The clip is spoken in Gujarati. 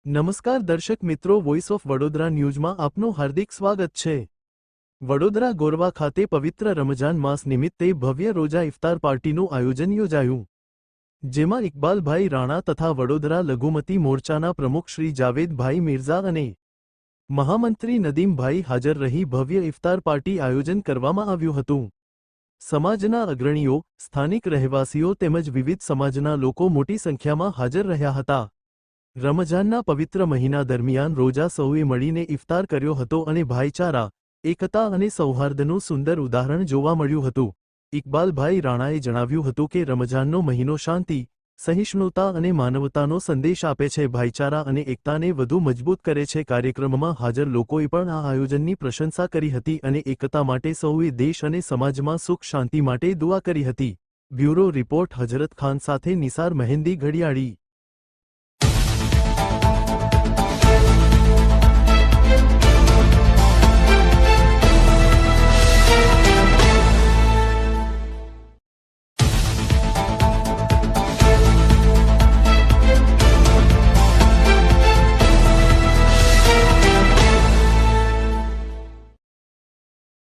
નમસ્કાર દર્શક મિત્રો, વોઇસ ઓફ વડોદરા ન્યૂઝમાં આપનું હાર્દિક સ્વાગત છે। વડોદરા ગોરવા ખાતે પવિત્ર રમજાન માસ નિમિત્તે ભવ્ય રોજા ઇફતાર પાર્ટીનું આયોજન યોજાયું, જેમાં ઇકબાલભાઈ રાણા તથા વડોદરા લઘુમતી મોરચાના પ્રમુખ શ્રી જાવેદભાઈ મિર્ઝા અને મહામંત્રી નદીમભાઈ હાજર રહી ભવ્ય ઇફતાર પાર્ટી આયોજન કરવામાં આવ્યું હતું। સમાજના અગ્રણીઓ, સ્થાનિક રહેવાસીઓ તેમજ વિવિધ સમાજના લોકો મોટી સંખ્યામાં હાજર રહ્યા હતા। રમજાનના પવિત્ર મહિના દરમિયાન રોજા સૌએ મળીને ઇફતાર કર્યો હતો અને ભાઈચારા, એકતા અને સૌહાર્દનું સુંદર ઉદાહરણ જોવા મળ્યું હતું। ઇકબાલભાઈ રાણાએ જણાવ્યું હતું કે રમજાનનો મહિનો શાંતિ, સહિષ્ણુતા અને માનવતાનો સંદેશ આપે છે, ભાઈચારા અને એકતાને વધુ મજબૂત કરે છે। કાર્યક્રમમાં હાજર લોકોએ પણ આ આયોજનની પ્રશંસા કરી હતી અને એકતા માટે સૌએ દેશ અને સમાજમાં સુખ શાંતિ માટે દુઆ કરી હતી। બ્યુરો રિપોર્ટ હજરત ખાન સાથે નિસાર મહેંદી ઘડિયાળી।